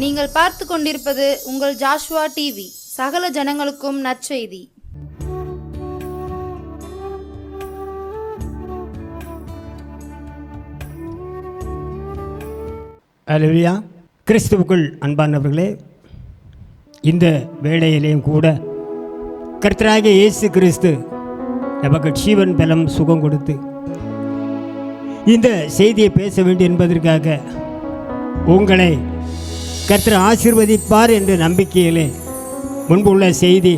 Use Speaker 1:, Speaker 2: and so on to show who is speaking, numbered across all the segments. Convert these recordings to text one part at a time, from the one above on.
Speaker 1: நீங்கள் பார்த்து கொண்டிருப்பது உங்கள் ஜாஷ்வா டிவி. சகல ஜனங்களுக்கும் நற்செய்தி.
Speaker 2: அல்லேலூயா. கிறிஸ்துவுக்குள் அன்பானவர்களே, இந்த வேளையிலேயும் கூட கர்த்தராகிய இயேசு கிறிஸ்து நமக்கு ஜீவன் பலம் சுகம் கொடுத்து இந்த செய்தியை பேச வேண்டும் என்பதற்காக உங்களை கர்த்தர் ஆசீர்வதிப்பார் என்ற நம்பிக்கையிலே முன்பு உள்ள செய்தி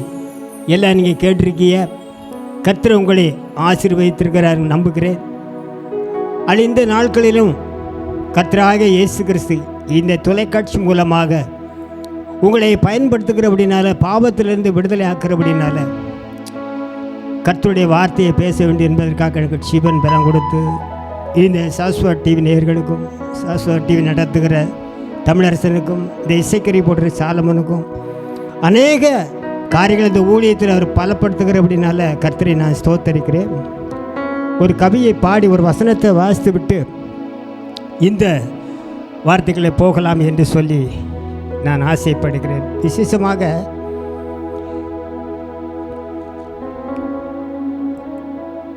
Speaker 2: எல்லாம் நீங்கள் கேட்டிருக்கீங்க. கர்த்தர் உங்களை ஆசீர்வதித்திருக்கிறார் நம்புகிறேன். அழிந்த நாட்களிலும் கர்த்தராகிய இயேசு கிறிஸ்து இந்த தொலைக்காட்சி மூலமாக உங்களை பயன்படுத்துகிறபடினால, பாவத்திலிருந்து விடுதலை ஆக்கிறபடினால கர்த்தருடைய வார்த்தையை பேச வேண்டும் என்பதற்காக எனக்கு ஜீவன் பலம் கொடுத்து இந்த சாஸ்வா டிவி நேயர்களுக்கும், சாஸ்வா டிவி நடத்துகிற தமிழரசனுக்கும், இந்த இசைக்கறி போடுற சாலமனுக்கும் அநேக காரியங்கள் இந்த ஊழியத்தில் அவர் பலப்படுத்துகிற அப்படின்னால கர்த்தரை நான் ஸ்தோத்தரிக்கிறேன். ஒரு கவியை பாடி ஒரு வசனத்தை வாசித்து விட்டு இந்த வார்த்தைகளை போகலாம் என்று சொல்லி நான் ஆசைப்படுகிறேன். விசேஷமாக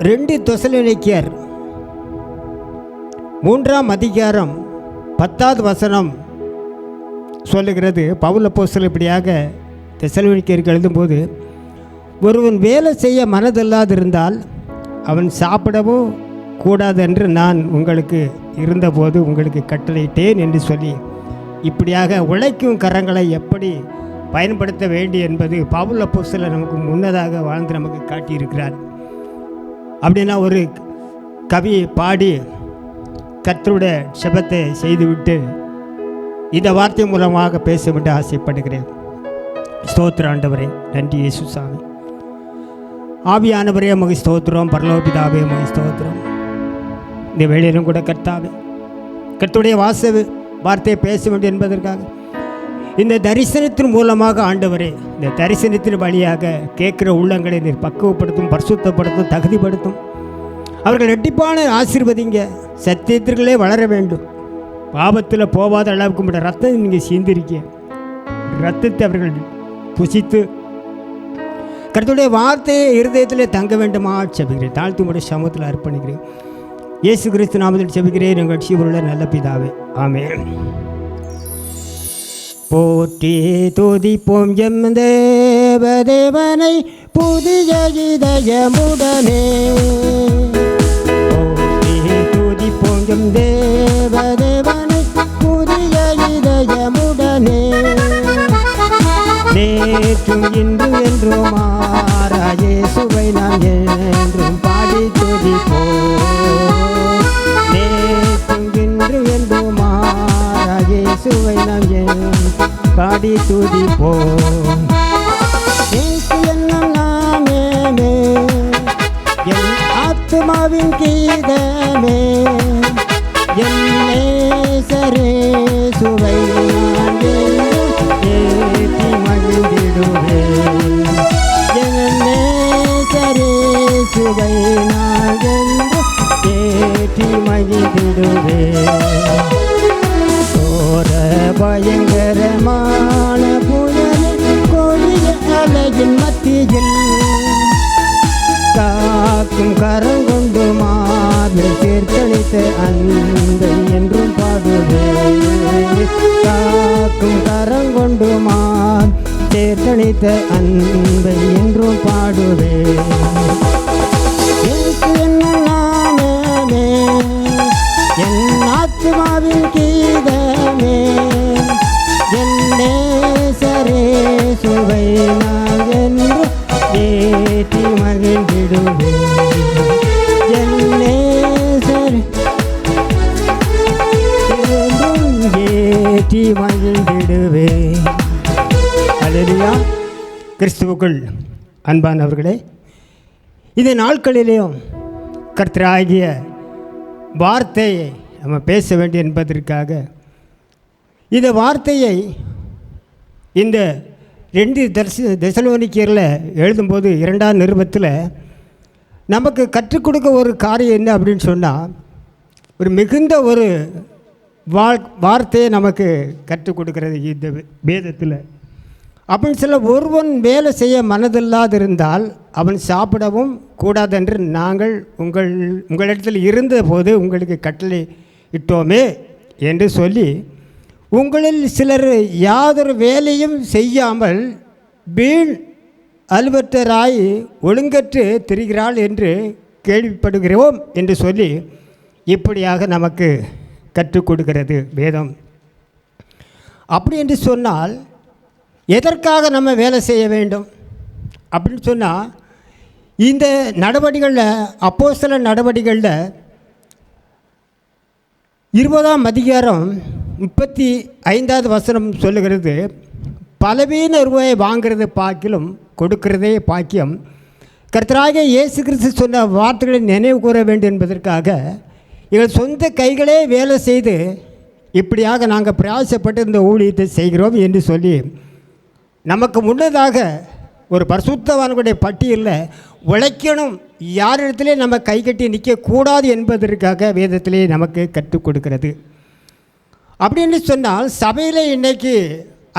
Speaker 2: 2 தெசலோனிக்கேயர் 3ஆம் அதிகாரம் 10வது வசனம் சொல்லுகிறது. பவுல் அப்போஸ்தலன் இப்படியாக தெசலோனிக்கேயருக்கு எழுதும்போது, ஒருவன் வேலை செய்ய மனதில்லாதிருந்தால் அவன் சாப்பிடவோ கூடாது என்று நான் உங்களுக்கு இருந்தபோது உங்களுக்கு கட்டளையிட்டேன் என்று சொல்லி இப்படியாக உழைக்கும் கரங்களை எப்படி பயன்படுத்த வேண்டும் என்பது பவுல் அப்போஸ்தலன் நமக்கு முன்னதாக வாழ்ந்து நமக்கு காட்டியிருக்கிறார். அப்படின்னா ஒரு கவியை பாடி கர்த்தருடைய செபத்தை செய்துவிட்டு இந்த வார்த்தை மூலமாக பேச வேண்டும் ஆசைப்படுகிறேன். ஸ்தோத்திர ஆண்டவரே, நன்றி இயேசு சாமி. ஆவியானவரே மகி ஸ்தோத்திரம், பரலோபிதாவே மகி ஸ்தோத்திரம். இந்த வேளையிலும் கூட கர்த்தாவே கர்த்தருடைய வார்த்தையை பேச வேண்டும் என்பதற்காக இந்த தரிசனத்தின் மூலமாக ஆண்டவரே, இந்த தரிசனத்தின் வழியாக கேட்குற உள்ளங்களை நீர் பக்குவப்படுத்தும், பரிசுத்தப்படுத்தும், தகுதிப்படுத்தும். அவர்கள் ரெட்டிப்பான ஆசீர்வதிங்க. சத்தியத்திற்குள்ளே வளர வேண்டும். பாவத்தில் போகாத அளவுக்கு மட்டும் ரத்தம் நீங்கள் சீந்திருக்க ரத்தத்தை அவர்கள் புசித்து கர்த்தருடைய வார்த்தையை இருதயத்தில் தங்க வேண்டுமா செபிக்கிறேன். தாழ்த்து முறை சமூகத்தில் அர்ப்பணிக்கிறேன். இயேசு கிறிஸ்து நாமத்தில் செபிக்கிறேன் எங்கள் ஜீவனுள்ள நல்ல பிதாவே, ஆமென். போற்றி துதிப்போம் எம் தேவதேவனை புதிய இதயமுடனே. போற்றும் தேவதேவனை புதிய இதயமுடனே. நேற்றும் இன்று என்றும் மாறா இயேசுவை நாம் என்றும் பாடி துதிப்போம். நேற்றும் இன்று என்றும் மாறா இயேசுவை நாம் என்றும் பாடி துதிப்போம். இயேசு என்னும் நாமே என் ஆத்துமாவின் கீதமே, என் நேசரே சுவை நான் ஏற்றி மகிழ்ந்திடுவேன். என் நேசரே சுவை நான் ஏற்றி மகிழ்ந்திடுவேன். சோர பயங்கரமான புயலே கொடிய அலையின் மத்தியில் காக்கும் கரங்கொண்டு மார்பில் தீர்த்தளித்த அன்பை என்றும் பாடுவேன். காக்கும் கரங்கொண்டு மார் தீர்த்தளித்த அன்பை என்றும் பாடுவேன். என்னும் நாமே என் ஆத்மாவின் கீதமே, என் நேசரே சுவை நான் என்று ஏற்றி மகிழ்ந்திடுவேன். ஏற்றி மகிழ்ந்திடுவேன். அல்லேலூயா. கிறிஸ்துவுக்குள் அன்பானவர்களே, இந்த நாட்களிலேயும் கர்த்தராகிய வார்த்தையை நம்ம பேச வேண்டும் என்பதற்காக இந்த வார்த்தையை இந்த 2 தெசலோனிக்கேயரில் எழுதும்போது 2ஆம் நிருபத்தில் நமக்கு கற்றுக் கொடுக்க ஒரு காரியம் என்ன அப்படின்னு சொன்னால், ஒரு மிகுந்த ஒரு வார்த்தையை நமக்கு கற்றுக் கொடுக்கிறது இந்த வேதத்தில். அப்படின்னு சொல்ல, ஒருவன் வேலை செய்ய மனதில்லாதிருந்தால் அவன் சாப்பிடவும் கூடாதென்று நாங்கள் உங்களிடத்தில் இருந்தபோது உங்களுக்கு கட்டளை இட்டோமே என்று சொல்லி, உங்களில் சிலர் யாதொரு வேலையும் செய்யாமல் வீண் அலுவற்றராய் ஒழுங்கற்று திரிகிறாள் என்று கேள்விப்படுகிறோம் என்று சொல்லி இப்படியாக நமக்கு கற்றுக் கொடுக்கிறது வேதம். அப்படி என்று சொன்னால் எதற்காக நம்ம வேலை செய்ய வேண்டும் அப்படின்னு சொன்னால், இந்த நடவடிக்கைகளில் அப்போஸ்தல நடவடிக்கைகளில் 20ஆம் அதிகாரம் 35வது வசனம் சொல்லுகிறது, பலவீன ரூபாயை வாங்கிறது பாக்கிலும் கொடுக்கிறதே பாக்கியம். கர்த்தராகிய இயேசு கிறிஸ்து சொன்ன வார்த்தைகளை நினைவு கூற வேண்டும் என்பதற்காக எங்கள் சொந்த கைகளே வேலை செய்து இப்படியாக நாங்கள் பிரயாசப்பட்டு இந்த ஊழியத்தை செய்கிறோம் என்று சொல்லி, நமக்கு முன்னதாக ஒரு பரிசுத்தவான்களுடைய பட்டியலில் உழைக்கணும், யாரிடத்திலே நம்ம கை கட்டி நிற்கக்கூடாது என்பதற்காக வேதத்திலே நமக்கு கற்றுக் கொடுக்கிறது. அப்படின்னு சொன்னால், சபையில் இன்றைக்கி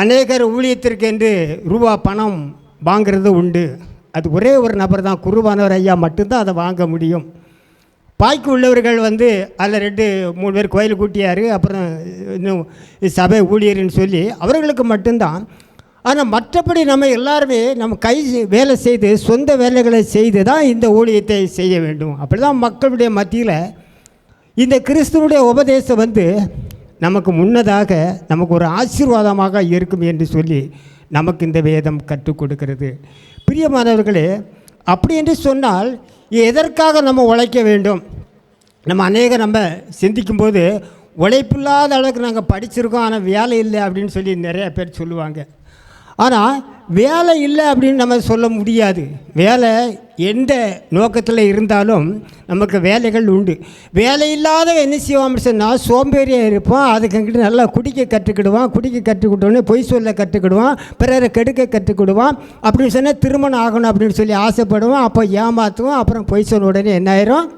Speaker 2: அநேகர் ஊழியத்திற்கு என்று ரூபா பணம் வாங்கிறது உண்டு. அது ஒரே ஒரு நபர் தான், குருவானவர் ஐயா மட்டும்தான் அதை வாங்க முடியும். பாய்க்கு உள்ளவர்கள் அதில் 2-3 பேர் கோயில் கூட்டியார், அப்புறம் இன்னும் சபை ஊழியர்னு சொல்லி அவர்களுக்கு மட்டும்தான். ஆனால் மற்றபடி நம்ம எல்லாருமே நம்ம கை வேலை செய்து சொந்த வேலைகளை செய்து தான் இந்த ஊழியத்தை செய்ய வேண்டும். அப்படி தான் மக்களுடைய மத்தியில் இந்த கிறிஸ்துவனுடைய உபதேசம் நமக்கு முன்னதாக நமக்கு ஒரு ஆசீர்வாதமாக இருக்கும் என்று சொல்லி நமக்கு இந்த வேதம் கற்றுக் கொடுக்கிறது. பிரியமானவர்களே, அப்படி என்று சொன்னால் எதற்காக நம்ம உழைக்க வேண்டும்? நம்ம சிந்திக்கும்போது உழைப்பில்லாத அளவுக்கு நாங்கள் படிச்சிருக்கோம், ஆனால் வேலை இல்லை அப்படின்னு சொல்லி நிறைய பேர் சொல்லுவாங்க. ஆனால் வேலை இல்லை அப்படின்னு நம்ம சொல்ல முடியாது. வேலை எந்த நோக்கத்தில் இருந்தாலும் நமக்கு வேலைகள் உண்டு. வேலை இல்லாத என்ன செய்வோம்னு சொன்னால் சோம்பேறியாக இருப்போம். அதுக்கிட்ட நல்லா குடிக்க கற்றுக்கிடுவான், குடிக்க கற்றுக்கிட்டோன்னே பொய் சொல்ல கற்றுக்கிடுவான், பிறரை கெடுக்க கற்றுக்கிடுவான். அப்படின்னு சொன்னால் திருமணம் ஆகணும் அப்படின்னு சொல்லி ஆசைப்படுவான், அப்போ ஏமாற்றுவான். அப்புறம் பொய் சொன்ன உடனே என்ன ஆயிரும்?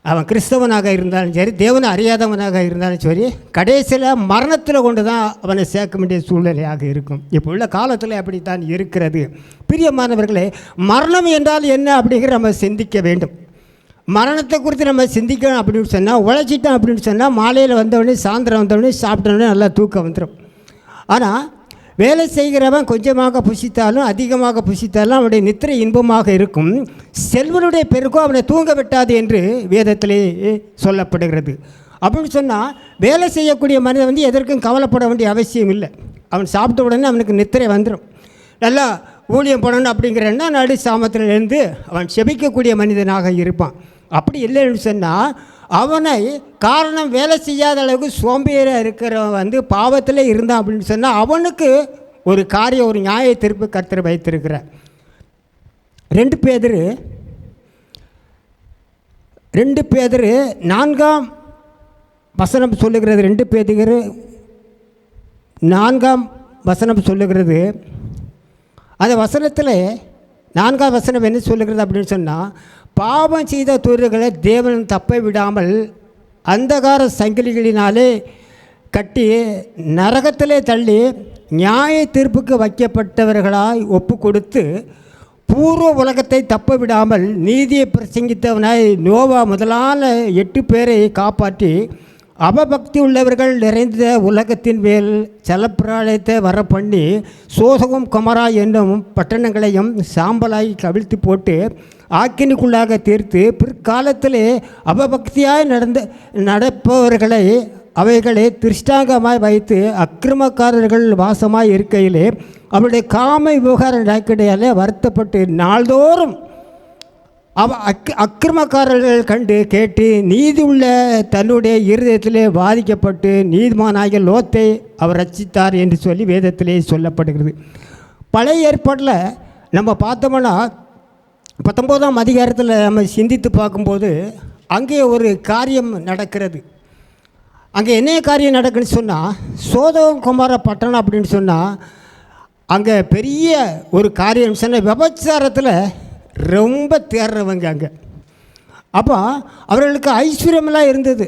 Speaker 2: அவன் கிறிஸ்தவனாக இருந்தாலும் சரி, தேவனை அறியாதவனாக இருந்தாலும் சரி, கடைசியில் மரணத்தில் கொண்டு தான் அவனை சேர்க்க வேண்டிய சூழ்நிலையாக இருக்கும். இப்போ உள்ள காலத்தில் அப்படித்தான் இருக்கிறது. பிரியமானவர்களே, மரணம் என்றால் என்ன அப்படிங்கிற நம்ம சிந்திக்க வேண்டும். மரணத்தை குறித்து நம்ம சிந்திக்கணும் அப்படின்னு சொன்னால், உழைச்சிட்டோம் அப்படின்னு சொன்னால் மாலையில் வந்தவொடனே சாயந்தரம் வந்தவொடனே சாப்பிட்டோன்னே நல்லா தூக்கம் வந்துடும். ஆனால் வேலை செய்கிறவன் கொஞ்சமாக புசித்தாலும் அதிகமாக புசித்தாலும் அவனுடைய நித்திரை இன்பமாக இருக்கும். செல்வனுடைய பெருக்கோ அவனை தூங்க விட்டாது என்று வேதத்திலே சொல்லப்படுகிறது. அப்படின்னு சொன்னால் வேலை செய்யக்கூடிய மனிதன் எதற்கும் கவலைப்பட வேண்டிய அவசியம் இல்லை. அவன் சாப்பிட்ட உடனே அவனுக்கு நித்திரை வந்துடும். நல்லா ஊழியம் பண்ணணும் அப்படிங்கிறன்னா நடு சாமத்திலிருந்து அவன் செபிக்கக்கூடிய மனிதனாக இருப்பான். அப்படி இல்லைன்னு சொன்னால் அவனை காரணம் வேலை செய்யாத அளவுக்கு சோம்பேறியாக இருக்கிறவன் பாவத்தில் இருந்தான் அப்படின்னு சொன்னால் அவனுக்கு ஒரு காரியம், ஒரு நியாய தீர்ப்பு கர்த்தர் வைத்திருக்கிறார். 2 பேதுரு 4ஆம் வசனம் சொல்லுகிறது. 2 பேதுரு 4ஆம் வசனம் சொல்லுகிறது. அந்த வசனத்தில் 4ஆம் வசனம் என்ன சொல்லுகிறது அப்படின்னு சொன்னால், பாவம் செய்த துறைகளை தேவன் தப்ப விடாமல் அந்தகார சங்கிலிகளினாலே கட்டி நரகத்திலே தள்ளி நியாய தீர்ப்புக்கு வைக்கப்பட்டவர்களாய் ஒப்பு கொடுத்து பூர்வ உலகத்தை தப்ப விடாமல் நீதியை பிரசங்கித்தவனாய் நோவா முதலான 8 பேரை காப்பாற்றி அவபக்தி உள்ளவர்கள் நிறைந்த உலகத்தின் மேல் ஜலப்பிரளயத்தை வர பண்ணி சோதகம் கொமரா என்னும் பட்டணங்களையும் சாம்பலாய் கவிழ்த்து போட்டு ஆக்கினிக்குள்ளாக தீர்த்து பிற்காலத்திலே அவபக்தியாய் நடப்பவர்களை அவைகளை திருஷ்டாங்கமாய் வைத்து அக்கிரமக்காரர்கள் வாசமாய் இருக்கையிலே அவருடைய காம விவகார நடைக்கடையால் வருத்தப்பட்டு நாள்தோறும் அக்கிரமக்காரர்கள் கண்டு கேட்டு நீதி உள்ள தன்னுடைய இருதயத்திலே பாதிக்கப்பட்டு நீதிமானாகிய லோத்தை அவர் ரட்சித்தார் என்று சொல்லி வேதத்திலே சொல்லப்படுகிறது. பழைய ஏற்பாட்டில் நம்ம பார்த்தோம்னா 19ஆம் அதிகாரத்தில் நம்ம சிந்தித்து பார்க்கும்போது அங்கே ஒரு காரியம் நடக்கிறது. அங்கே என்ன காரியம் நடக்குன்னு சொன்னால், சோதோம் குமார பட்டணம் அப்படின்னு சொன்னால் அங்கே பெரிய ஒரு காரியம் சொன்ன விபச்சாரத்தில் ரொம்ப தேர்றவங்க அங்கே. அப்போ அவர்களுக்கு ஐஸ்வர்யமெல்லாம் இருந்தது.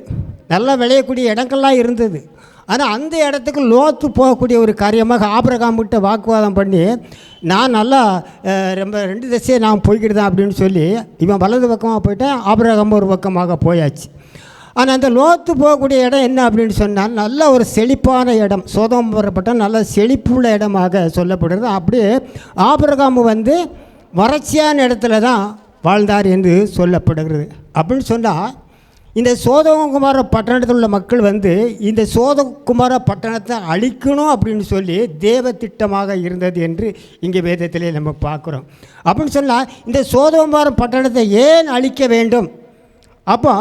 Speaker 2: நல்லா விளையக்கூடிய இடங்கள்லாம் இருந்தது. ஆனால் அந்த இடத்துக்கு லோத்து போகக்கூடிய ஒரு காரியமாக ஆபிரகாம்கிட்ட வாக்குவாதம் பண்ணி, நான் நல்லா ரொம்ப 2 திசையை நான் போய்கிட்டு தான் அப்படின்னு சொல்லி இவன் வலது பக்கமாக போயிட்டேன், ஆபிரகாம் ஒரு பக்கமாக போயாச்சு. ஆனால் அந்த லோத்து போகக்கூடிய இடம் என்ன அப்படின்னு சொன்னால் நல்ல ஒரு செழிப்பான இடம், சோதோம் வரப்பட்ட நல்ல செழிப்புள்ள இடமாக சொல்லப்படுறது. அப்படியே ஆபிரகாம் வந்து வறட்சியான இடத்துல தான் வாழ்ந்தார் என்று சொல்லப்படுகிறது. அப்படின்னு சொன்னால் இந்த சோதகுமார பட்டணத்தில் உள்ள மக்கள் வந்து இந்த சோதகுமார பட்டணத்தை அழிக்கணும் அப்படின்னு சொல்லி தேவ திட்டமாக இருந்தது என்று இங்கே வேதத்திலே நம்ம பார்க்குறோம். அப்படின்னு சொன்னால் இந்த சோதகுமார பட்டணத்தை ஏன் அழிக்க வேண்டும்? அப்போ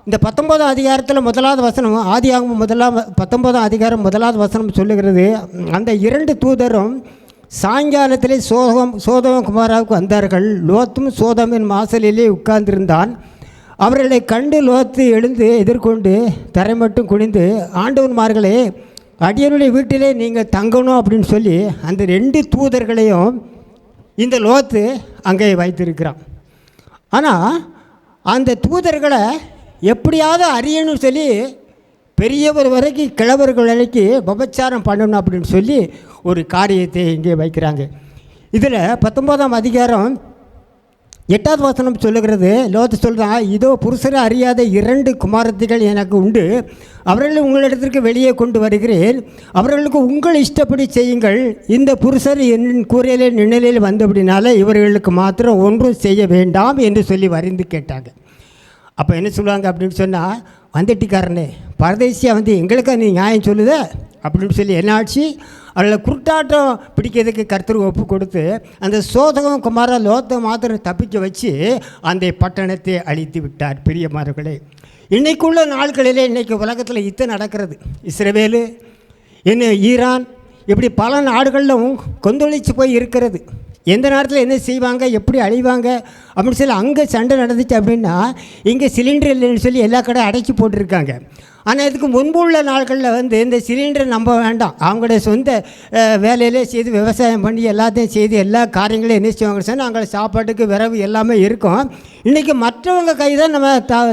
Speaker 2: இந்த 19ஆம் அதிகாரத்தில் 1வது வசனம், ஆதியாகமம் 19ஆம் அதிகாரம் 1வது வசனம் சொல்லுகிறது, அந்த 2 தூதரும் சாயங்காலத்திலே சோதோம் குமாராவுக்கு வந்தார்கள். லோத்தும் சோதோமின் வாசலிலே உட்கார்ந்திருந்தான். அவர்களை கண்டு லோத்து எழுந்து எதிர்கொண்டு தரை மட்டும் குனிந்து, ஆண்டவன்மார்களே, அடியனுடைய வீட்டிலே நீங்கள் தங்கணும் அப்படின்னு சொல்லி அந்த 2 தூதர்களையும் இந்த லோத்து அங்கே வைத்திருக்கிறான். ஆனால் அந்த தூதர்களை எப்படியாவது அறியணும்னு சொல்லி பெரியவர் வரைக்கும் கிழவர்கள் வரைக்கும் விபச்சாரம் பண்ணணும் அப்படின்னு சொல்லி ஒரு காரியத்தை இங்கே வைக்கிறாங்க. இதில் 19ஆம் அதிகாரம் 8வது வசனம் சொல்லுகிறது, லோத்து சொல்கிறான், இதோ புருஷரை அறியாத 2 குமாரத்திகள் எனக்கு உண்டு, அவர்களை உங்களிடத்திற்கு வெளியே கொண்டு வருகிறேன், அவர்களுக்கு உங்கள் இஷ்டப்படி செய்யுங்கள். இந்த புருஷர் என் கூரையிலே நிழலில் வந்தபடினால இவர்களுக்கு மாத்திரம் ஒன்றும் செய்ய வேண்டாம் என்று சொல்லி வரிந்து கேட்டாங்க. அப்போ என்ன சொல்லுவாங்க அப்படின்னு சொன்னால், வந்துட்டிக்காரனே பரதேசியாக வந்து எங்களுக்கா நீ நியாயம் சொல்லுத அப்படின்னு சொல்லி என்ன ஆச்சு, அவளை குருட்டாட்டம் பிடிக்கிறதுக்கு கர்த்தர் ஒப்பு கொடுத்து அந்த சோதகம் குமார லோத்தை மாத்திரம் தப்பிக்க வச்சு அந்த பட்டணத்தை அழித்து விட்டார். பிரியமானவர்களே, இன்றைக்குள்ள நாட்களிலே இன்றைக்கி உலகத்தில் யுத்தம் நடக்கிறது. இஸ்ரவேலு, இன்னும் ஈரான், இப்படி பல நாடுகளிலும் கொந்தளிச்சு போய் இருக்கிறது. எந்த நேரத்தில் என்ன செய்வாங்க, எப்படி அழிவாங்க அப்படின்னு சொல்லி அங்கே சண்டை நடந்துச்சு. அப்படின்னா இங்கே சிலிண்டர் இல்லைன்னு சொல்லி எல்லா கடையும் அடைச்சி போட்டிருக்காங்க. ஆனால் இதுக்கு முன்பு உள்ள நாட்களில் வந்து இந்த சிலிண்டரை நம்ப வேண்டாம், அவங்களுடைய சொந்த வேலையிலே செய்து விவசாயம் பண்ணி எல்லாத்தையும் செய்து எல்லா காரியங்களையும் என்ன செய்வாங்க சொன்னால் அங்கே சாப்பாட்டுக்கு விரவு எல்லாமே இருக்கும். இன்றைக்கி மற்றவங்க கை தான் நம்ம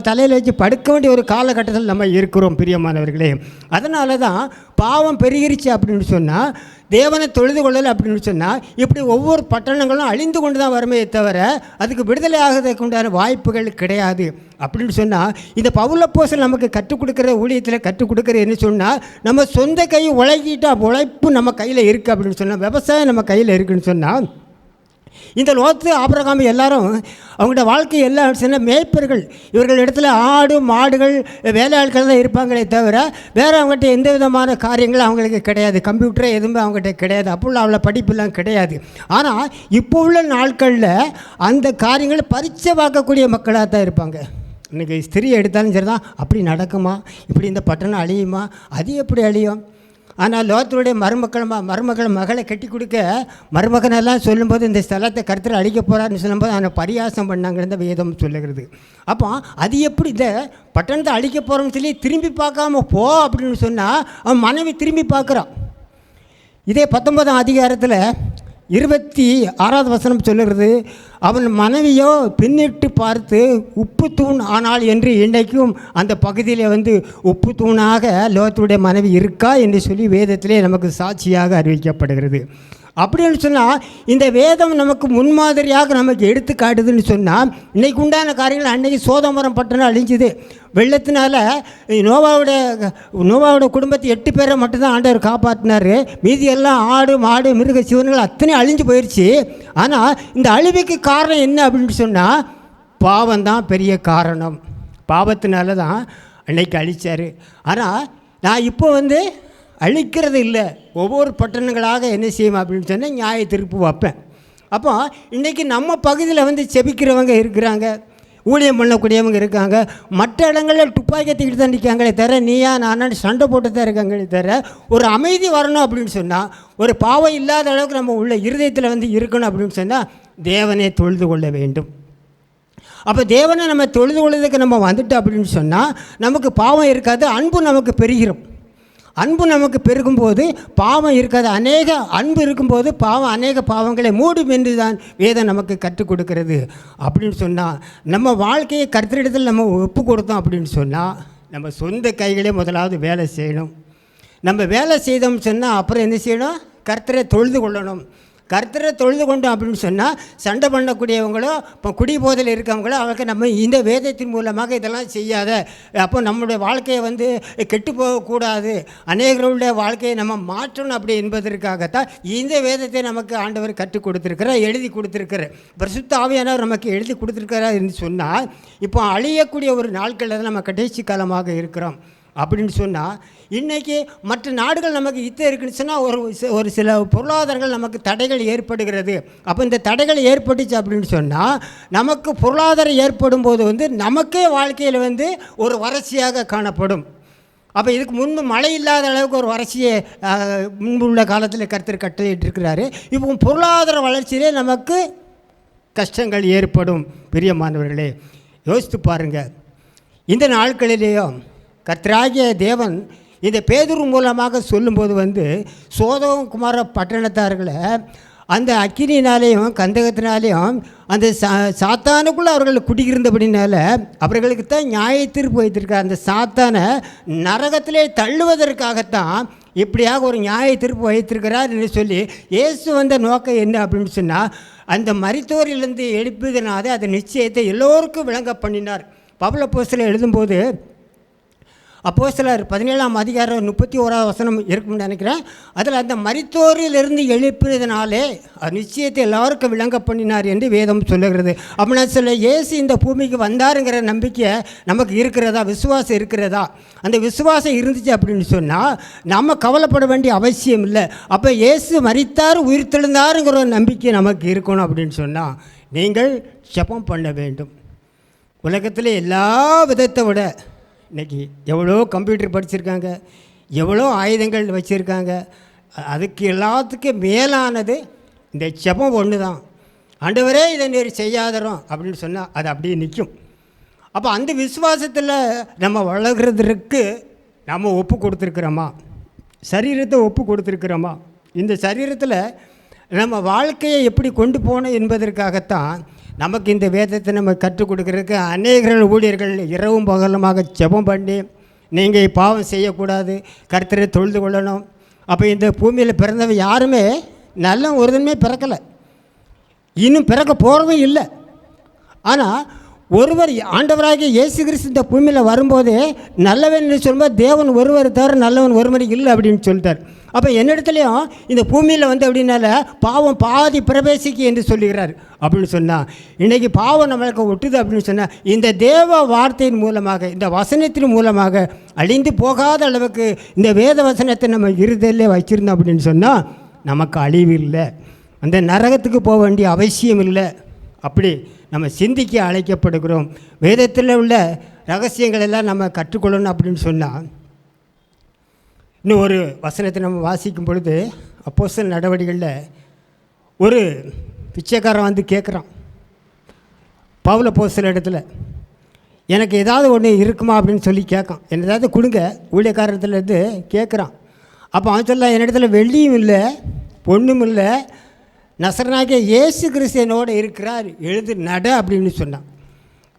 Speaker 2: தலையில் வச்சு படுக்க வேண்டிய ஒரு காலகட்டத்தில் நம்ம இருக்கிறோம். பிரியமானவர்களே, அதனால தான் பாவம் பெருகிருச்சு அப்படின்னு சொன்னால், தேவனை தொழுது கொள்ளலை அப்படின்னு சொன்னால், இப்படி ஒவ்வொரு பட்டணங்களும் அழிந்து கொண்டு தான் வருமே தவிர அதுக்கு விடுதலை ஆகிறதுக்கு உண்டான வாய்ப்புகள் கிடையாது. அப்படின்னு சொன்னால் இந்த பவுலப்போஸ்தலன் நமக்கு கற்றுக் கொடுக்குற ஊழியத்தில் கற்றுக் கொடுக்குற என்ன சொன்னால், நம்ம சொந்த கை உழைக்கிட்டா உழைப்பு நம்ம கையில் இருக்குது அப்படின்னு சொன்னால், விவசாயம் நம்ம கையில் இருக்குதுன்னு சொன்னால், இந்த லோத்து ஆபிரகாம் எல்லாரும் அவங்களோட வாழ்க்கை எல்லாம் சொன்ன மேய்ப்பர்கள். இவர்கள் இடத்துல ஆடு மாடுகள் வேலையாட்கள் தான் இருப்பாங்களே தவிர வேறு அவங்ககிட்ட எந்த விதமான காரியங்கள் அவங்களுக்கு கிடையாது. கம்ப்யூட்டரே எதுவுமே அவங்ககிட்ட கிடையாது. அப்போ அவ்வளோ படிப்புலாம் கிடையாது. ஆனால் இப்போ உள்ள நாட்களில் அந்த காரியங்களை பரீட்சை பார்க்கக்கூடிய மக்களாக தான் இருப்பாங்க. இன்றைக்கி ஸ்திரீ எடுத்தாலும் சரி தான், அப்படி நடக்குமா, இப்படி இந்த பட்டணம் அழியுமா, அது எப்படி அழியும்? ஆனால் லோத்துடைய மருமகள் மகளை கட்டி கொடுக்க மருமகனெல்லாம் சொல்லும்போது இந்த ஸ்தலத்தை கர்த்தர் அழிக்க போகிறான்னு சொல்லும்போது அவனை பரியாசம் பண்ணாங்கன்னு தான் வேதம் சொல்லுகிறது. அப்போ அது எப்படி இந்த பட்டணத்தை அழிக்க போகிறோம்னு சொல்லி திரும்பி பார்க்காம போ அப்படின்னு சொன்னால் அவன் மனைவி திரும்பி பார்க்குறான். இதே 19ஆம் அதிகாரத்தில் 26வது வசனம் சொல்லுகிறது, அவன் மனைவியோ பின்னிட்டு பார்த்து உப்பு தூண் ஆனால் என்று இன்றைக்கும் அந்த பகுதியில் வந்து உப்பு தூணாக லோத்துடைய மனைவி இருக்கா என்று சொல்லி வேதத்திலே நமக்கு சாட்சியாக அறிவிக்கப்படுகிறது. அப்படின்னு சொன்னால் இந்த வேதம் நமக்கு முன்மாதிரியாக நமக்கு எடுத்து காட்டுதுன்னு சொன்னால், இன்றைக்கு உண்டான காரியங்கள் அன்றைக்கி சோதமரம் பட்டணம் அழிஞ்சுது. வெள்ளத்தினால நோவாவோட குடும்பத்தை 8 பேரை மட்டும்தான் ஆண்டவர் காப்பாற்றினார். மீதி எல்லாம் ஆடு மாடு மிருக சிவன்கள் அத்தனை அழிஞ்சு போயிடுச்சு. ஆனால் இந்த அழிவுக்கு காரணம் என்ன அப்படின்னு சொன்னால், பாவம்தான் பெரிய காரணம். பாவத்தினால தான் அன்னைக்கு அழித்தார். ஆனால் நான் இப்போ வந்து அழிக்கிறது இல்லை, ஒவ்வொரு பட்டணங்களாக என்ன செய்வோம் அப்படின்னு சொன்னால் நியாய தீர்ப்பு வைப்பேன். அப்போ இன்றைக்கி நம்ம பகுதியில் வந்து செபிக்கிறவங்க இருக்கிறாங்க, ஊழியம் பண்ணக்கூடியவங்க இருக்காங்க. மற்ற இடங்களில் துப்பாக்கி தூக்கிட்டு தான் நிற்காங்களே தவிர நீயா நான் சண்டை போட்டு தான் இருக்காங்களே தவிர ஒரு அமைதி வரணும் அப்படின்னு சொன்னால், ஒரு பாவம் இல்லாத அளவுக்கு நம்ம உள்ள இருதயத்தில் வந்து இருக்கணும் அப்படின்னு சொன்னால் தேவனை தொழுது கொள்ள வேண்டும். அப்போ தேவனை நம்ம தொழுது கொள்வதற்கு நம்ம வந்துட்டோம் அப்படின்னு சொன்னால் நமக்கு பாவம் இருக்காது, அன்பு நமக்கு பெருகிறோம். அன்பு நமக்கு பெருகும்போது பாவம் இருக்காது. அன்பு இருக்கும்போது அநேக பாவங்களை மூடும் என்று தான் வேதம் நமக்கு கற்றுக் கொடுக்கிறது. அப்படின்னு சொன்னால் நம்ம வாழ்க்கையை கர்த்தரிடத்தில் நம்ம ஒப்பு கொடுத்தோம் அப்படின்னு சொன்னால் நம்ம சொந்த கைகளே முதலாவது வேலை செய்யணும். நம்ம வேலை செய்தோம்னு சொன்னால் அப்புறம் என்ன செய்யணும்? கர்த்தரை தொழுது கொள்ளணும். கர்த்தரை தொழுது கொண்டோம் அப்படின்னு சொன்னால் சண்டை பண்ணக்கூடியவங்களோ இப்போ குடி போதையில் இருக்கவங்களோ அவங்களுக்கு நம்ம இந்த வேதத்தின் மூலமாக இதெல்லாம் செய்யாத, அப்போ நம்மளுடைய வாழ்க்கையை கெட்டு போகக்கூடாது, அநேகருடைய வாழ்க்கையை நம்ம மாற்றணும் அப்படி என்பதற்காகத்தான் இந்த வேதத்தை நமக்கு ஆண்டவர் கற்றுக் கொடுத்துருக்கிறார், எழுதி கொடுத்துருக்கிறார். பரிசுத்த ஆவியானவர் நமக்கு எழுதி கொடுத்துருக்கிறார் என்று சொன்னால் இப்போ அழியக்கூடிய ஒரு நாட்களில் தான் நம்ம கடைசி காலமாக இருக்கிறோம் அப்படின்னு சொன்னால், இன்றைக்கி மற்ற நாடுகள் நமக்கு இருக்குன்னு சொன்னால் ஒரு சில பொருளாதாரங்கள் நமக்கு தடைகள் ஏற்படுகிறது. அப்போ இந்த தடைகள் ஏற்பட்டுச்சு அப்படின்னு சொன்னால் நமக்கு பொருளாதாரம் ஏற்படும் போது நமக்கே வாழ்க்கையில் ஒரு வறட்சியாக காணப்படும். அப்போ இதுக்கு முன்பு மழை இல்லாத அளவுக்கு ஒரு வறட்சியை முன்பு உள்ள காலத்தில் கர்த்தர் கட்டளையிட்டு இருக்கிறாரு. இப்போ பொருளாதார வளர்ச்சியிலே நமக்கு கஷ்டங்கள் ஏற்படும். பிரியமானவர்களே, யோசித்து பாருங்கள். இந்த நாட்களிலேயும் கர்த்தராகிய தேவன் இந்த பேதுரு மூலமாக சொல்லும்போது சோதோம் குமார பட்டணத்தார்களை அந்த அக்கினினாலேயும் கந்தகத்தினாலேயும் அந்த சாத்தானுக்குள்ளே அவர்கள் குடியிருந்தபடினால அவர்களுக்கு தான் நியாய தீர்ப்பு வைத்திருக்கார். அந்த சாத்தானை நரகத்திலே தள்ளுவதற்காகத்தான் இப்படியாக ஒரு நியாய தீர்ப்பு வைத்திருக்கிறார் என்று சொல்லி இயேசு வந்த நோக்கம் என்ன அப்படின்னு சொன்னால், அந்த மரித்தோரிலிருந்து எழுப்பியதனால அந்த நிச்சயத்தை எல்லோருக்கும் விளங்க பண்ணினார். பவுல் அப்போஸ்தலர் எழுதும்போது அப்போஸ்தலர் 17ஆம் அதிகாரம் 31ஆவது வசனம் இருக்கும்னு நினைக்கிறேன். அதில் அந்த மரித்தோரிலிருந்து எழுப்பியதனாலே நிச்சயத்தை எல்லாருக்கும் விளங்க பண்ணினார் என்று வேதம் சொல்லுகிறது. அப்படின்னா சொல்ல இயேசு இந்த பூமிக்கு வந்தாருங்கிற நம்பிக்கை நமக்கு இருக்கிறதா? விசுவாசம் இருக்கிறதா? அந்த விசுவாசம் இருந்துச்சு அப்படின்னு சொன்னால் நம்ம கவலைப்பட வேண்டிய அவசியம் இல்லை. அப்போ இயேசு மரித்தார் உயிர்த்தெழுந்தாருங்கிற ஒரு நம்பிக்கை நமக்கு இருக்கணும் அப்படின்னு சொன்னால் நீங்கள் ஜெபம் பண்ண வேண்டும். உலகத்தில் எல்லா விதத்தை விட இன்றைக்கி எவ்வளோ கம்ப்யூட்டர் படிச்சிருக்காங்க, எவ்வளோ ஆயுதங்கள் வச்சுருக்காங்க, அதுக்கு எல்லாத்துக்கும் மேலானது இந்த ஜெபம் ஒன்று தான். ஆண்டவரே இதை நீர் செய்யாதரோம் அப்படின்னு சொன்னால் அது அப்படியே நிற்கும். அப்போ அந்த விசுவாசத்தில் நம்ம வளர்கிறதுக்கு நம்ம ஒப்பு கொடுத்துருக்குறோமா? சரீரத்தை ஒப்பு கொடுத்துருக்குறோமா? இந்த சரீரத்தில் நம்ம வாழ்க்கையை எப்படி கொண்டு போகணும் என்பதற்காகத்தான் நமக்கு இந்த வேதத்தை நம்ம கற்றுக் கொடுக்குறதுக்கு அநேகர்கள் ஊழியர்கள் இரவும் பகலுமாக ஜெபம் பண்ணி நீங்கள் பாவம் செய்யக்கூடாது, கர்த்தரை தொழுது கொள்ளணும். அப்போ இந்த பூமியில் பிறந்தவ யாருமே நல்ல ஒருதனுமே பிறக்கலை, இன்னும் பிறக்க போகிறதும் இல்லை. ஆனால் ஒருவர் ஆண்டவராகிய இயேசு கிறிஸ்து இந்த பூமியில் வரும்போதே நல்லவன் சொல்லும்போது தேவன் ஒருவர் தவிர நல்லவன் ஒருவர் இல்லை அப்படின்னு சொல்லிட்டார். அப்போ என்னிடத்துலையும் இந்த பூமியில் அப்படின்னால பாவம் பாதி பிரவேசிக்கு என்று சொல்லுகிறார். அப்படின்னு சொன்னால் இன்றைக்கி பாவம் நம்மளுக்கு ஒட்டுது அப்படின்னு சொன்னால் இந்த தேவ வார்த்தையின் மூலமாக, இந்த வசனத்தின் மூலமாக அழிந்து போகாத அளவுக்கு இந்த வேத வசனத்தை நம்ம இருதலே வச்சுருந்தோம் அப்படின்னு சொன்னால் நமக்கு அழிவு இல்லை, அந்த நரகத்துக்கு போக வேண்டிய அவசியம் இல்லை. அப்படி நம்ம சிந்திக்க அழைக்கப்படுகிறோம். வேதத்தில் உள்ள ரகசியங்கள் எல்லாம் நம்ம கற்றுக்கொள்ளணும் அப்படின்னு சொன்னால் இன்னும் ஒரு வசனத்தை நம்ம வாசிக்கும் பொழுது அப்போஸ்தலர் நடவடிக்கைகளில் ஒரு பிச்சைக்காரன் கேட்குறான் பவுல் அப்போஸ்தலர் இடத்துல, எனக்கு ஏதாவது ஒன்று இருக்குமா அப்படின்னு சொல்லி கேட்கான். என்ன ஏதாவது கொடுங்க ஊழியக்காரத்துலேருந்து கேட்குறான். அப்போ அவன் சொல்ல, என்னிடத்துல வெள்ளியும் இல்லை பொண்ணும் இல்லை, நசரனாகிய இயேசு கிறிஸ்து என்னோடு இருக்கிறார், எழுது நட அப்படின்னு சொன்னான்.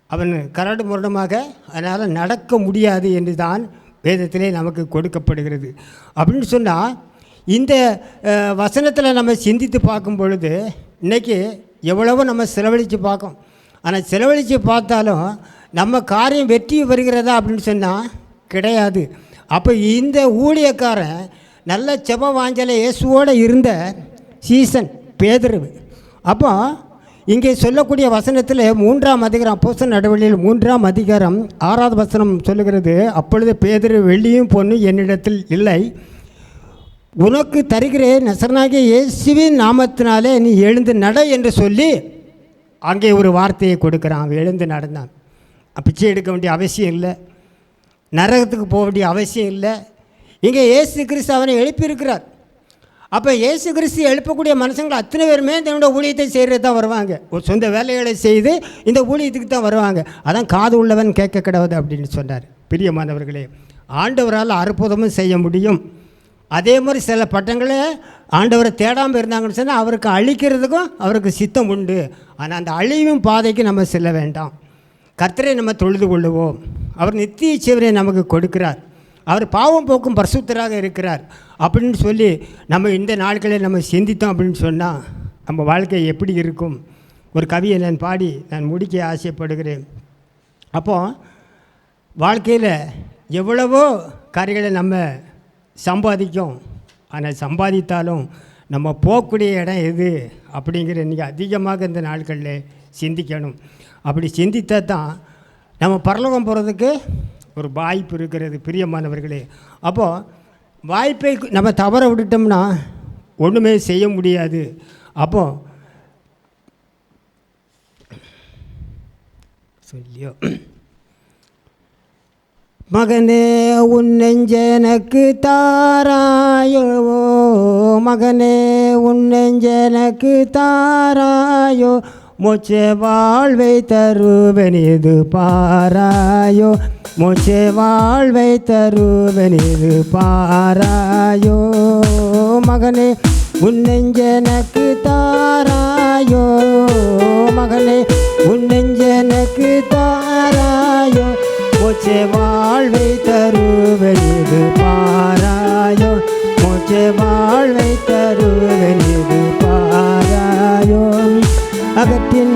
Speaker 2: அவன் கரடு முரடமாக அதனால் நடக்க முடியாது என்று தான் வேதத்திலே நமக்கு கொடுக்கப்படுகிறது. அப்படின்னு சொன்னால் இந்த வசனத்தில் நம்ம சிந்தித்து பார்க்கும் பொழுது இன்றைக்கி எவ்வளவோ நம்ம செலவழித்து பார்க்கோம். ஆனால் செலவழித்து பார்த்தாலும் நம்ம காரியம் வெற்றி வருகிறதா அப்படின்னு சொன்னால் கிடையாது. அப்போ இந்த ஊழியக்காரன் நல்ல செப வாஞ்சலை இயேசுவோடு இருந்த சீசன் பேதுரு. அப்போ இங்கே சொல்லக்கூடிய வசனத்தில் 3ஆம் அதிகாரம் அப்போஸ்தலர் நடவடிக்கையில் 3ஆம் அதிகாரம் 6வது வசனம் சொல்லுகிறது, அப்பொழுது பேதுரு, வெள்ளியும் பொன்னும் என்னிடத்தில் இல்லை, உனக்கு தருகிறேன் நசரனாகிய இயேசுவின் நாமத்தினாலே நீ எழுந்து நட என்று சொல்லி அங்கே ஒரு வார்த்தையை கொடுக்குறான். அவன் எழுந்து நடந்தான். பிச்சை எடுக்க வேண்டிய அவசியம் இல்லை, நரகத்துக்கு போக வேண்டிய அவசியம் இல்லை. இங்கே இயேசு கிறிஸ்து அவனை எழுப்பியிருக்கிறார். அப்போ இயேசு கிறிஸ்து எழுப்பக்கூடிய மனுஷங்கள் அத்தனை பேருமே தன்னோட ஊழியத்தை செய்கிறது தான் வருவாங்க. ஒரு சொந்த வேலைகளை செய்து இந்த ஊழியத்துக்கு தான் வருவாங்க. அதான் காது உள்ளவன் கேட்க கிடவுது அப்படின்னு சொன்னார். பிரியமானவர்களே, ஆண்டவரால் அற்புதமும் செய்ய முடியும். அதே மாதிரி சில பட்டங்களை ஆண்டவரை தேடாமல் இருந்தாங்கன்னு சொன்னால் அவருக்கு அழிக்கிறதுக்கும் அவருக்கு சித்தம் உண்டு. ஆனால் அந்த அழிவும் பாதைக்கு நம்ம செல்ல வேண்டாம், கர்த்தரை நம்ம தொழுது கொள்ளுவோம். அவர் நித்திய ஜீவனை நமக்கு கொடுக்கிறார். அவர் பாவம் போக்கும் பரிசுத்தராக இருக்கிறார் அப்படின்னு சொல்லி நம்ம இந்த நாட்களில் நம்ம சிந்தித்தோம் அப்படின்னு சொன்னால் நம்ம வாழ்க்கை எப்படி இருக்கும்? ஒரு கவியை நான் பாடி நான் முடிக்க ஆசைப்படுகிறேன். அப்போது வாழ்க்கையில் எவ்வளவோ காரியங்களை நம்ம சம்பாதிக்கும், ஆனால் சம்பாதித்தாலும் நம்ம போகக்கூடிய இடம் எது அப்படிங்கிற இன்றைக்கி அதிகமாக இந்த நாட்களில் சிந்திக்கணும். அப்படி சிந்தித்தால் தான் நம்ம பரலோகம் போகிறதுக்கு ஒரு வாய்ப்பு இருக்கிறது பிரியமானவர்களே. அப்போது வாய்ப்பை நம்ம தவற விட்டுட்டோம்னா ஒன்றுமே செய்ய முடியாது. அப்போது சொல்லியோ மகனே உன் நெஞ்சனக்கு தாராயோ, மகனே உன் நெஞ்சனக்கு தாராயோ, மோட்ச வாழ்வை தருவனிது பாராயோ, மோட்ச வாழ்வை தருவனிது பாராயோ. மகனே உன் நெஞ்சனக்கு தாராயோ, மகனே உன் நெஞ்சனக்கு தாராயோ, மோட்ச வாழ்வை தருவனிது பாராயோ, மோட்ச வாழ்வை தருவனிது பாராயோ. அகத்தின்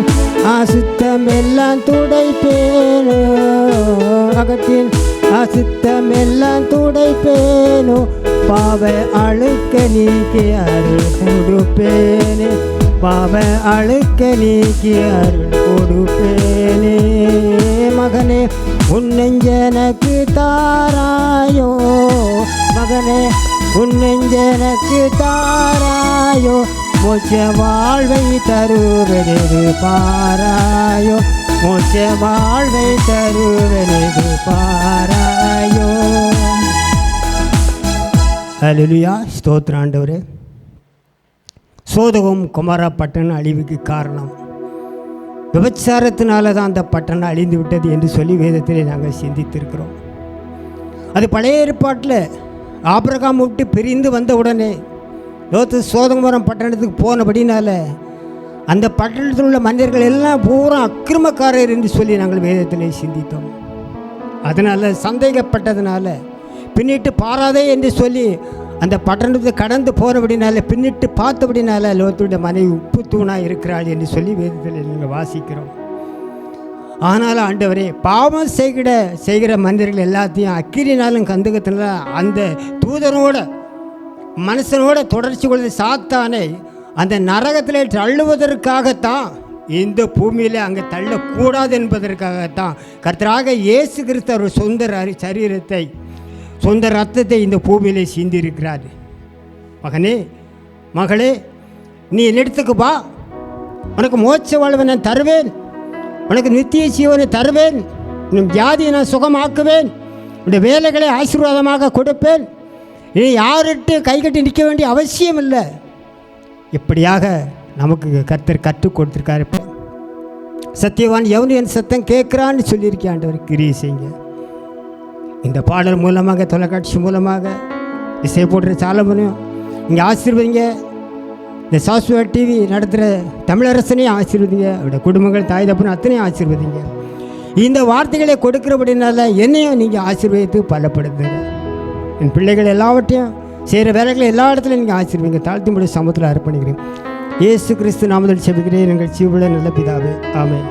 Speaker 2: அசுத்தம் எல்லாம் துடைப்பேனோ, அகத்தின் அசுத்தம் எல்லாம் துடைப்பேனோ, பாவ அழுக்க நீக்கி அருள் கொடுப்பேனே, பாவ அழுக்க நீக்கி அருள் கொடுப்பேனே. மகனே உன் நெஞ்சனக்கு தாராயோ, மகனே உன் நெஞ்சனக்கு தாராயோ, மோட்ச வாழ்வை தருவனது பாராயோ, மோட்ச வாழ்வை தருவனது பாராயோ. ஹல்லேலூயா, ஸ்தோத்திரம் ஆண்டவரே. சோதோம் குமாரா பட்டணம் அழிவுக்கு காரணம் விபச்சாரத்தினால தான் அந்த பட்டணம் அழிந்து விட்டது என்று சொல்லி வேதத்திலே நாங்கள் சிந்தித்திருக்கிறோம். அது பழைய ஏற்பாட்டில் ஆபிரகாம் விட்டு பிரிந்து வந்த உடனே லோத்து சோதோம் பட்டணத்துக்கு போனபடினால அந்த பட்டணத்தில் உள்ள மனிதர்கள் எல்லாம் பூரா அக்கிரமக்காரர் என்று சொல்லி நாங்கள் வேதத்திலே சிந்தித்தோம். அதனால் சந்தேகப்பட்டதுனால பின்னிட்டு பாராதே என்று சொல்லி அந்த பட்டணத்தை கடந்து போனபடினால பின்னிட்டு பார்த்தபடினால லோத்துடைய மனைவி உப்பு தூணாக இருக்கிறாள் என்று சொல்லி வேதத்தில் நீங்கள் வாசிக்கிறோம். ஆனாலும் ஆண்டவரே, பாவம் செய்கிற மனிதர்கள் எல்லாத்தையும் அக்கிரினாலும் கந்தகத்தினால அந்த தூதனோட மனுஷனோட தொடர்ச்சி கொள்வது சாத்தானை அந்த நரகத்தில் தள்ளுவதற்காகத்தான், இந்த பூமியில் அங்கே தள்ளக்கூடாது என்பதற்காகத்தான் கர்த்தராக இயேசு கிறிஸ்து அவர் சொந்த சரீரத்தை சொந்த ரத்தத்தை இந்த பூமியிலே சிந்திருக்கிறார். மகனே மகளே, நீ என்னிடத்துக்கு வா, உனக்கு மோட்ச வாழ்வை நான் தருவேன், உனக்கு நித்திய ஜீவனை தருவேன், உன் ஜாதியை நான் சுகமாக்குவேன், உன்னுடைய வேலைகளை ஆசீர்வாதமாக கொடுப்பேன், நீ யார்கிட்ட கை கட்டி நிற்க வேண்டிய அவசியம் இல்லை. இப்படியாக நமக்கு கர்த்தர் கற்றுக் கொடுத்துருக்காரு. சத்தியவான் எவனு என் சத்தம் கேட்குறான்னு சொல்லியிருக்கேன். ஆண்டவர் கிரியை செய்யுங்க. இந்த பாடல் மூலமாக, தொலைக்காட்சி மூலமாக, இசை போடுற சாலமனையும் நீங்கள் ஆசீர்வதிங்க. இந்த சாஸ்வா டிவி நடத்துகிற தமிழரசனையும் ஆசீர்வதிங்க. அவருடைய குடும்பங்கள், தாய் தப்புன்னு அத்தனையும் ஆசீர்வதிங்க. இந்த வார்த்தைகளை கொடுக்கிறபடினால என்னையும் நீங்கள் ஆசீர்வதித்து பலப்படுத்துங்க. என் பிள்ளைகள் எல்லாவற்றையும் செய்கிற வேலைகளை எல்லா இடத்துலையும் நீங்கள் ஆசீர்வதிங்க. தாழ்த்தி முடிய சமூகத்தில் அர்ப்பணிக்கிறேன். இயேசு கிறிஸ்து நாமத்தில் செபிக்கிறேன் எங்கள் ஜீவனுள்ள நல்ல பிதாவே, ஆமென்.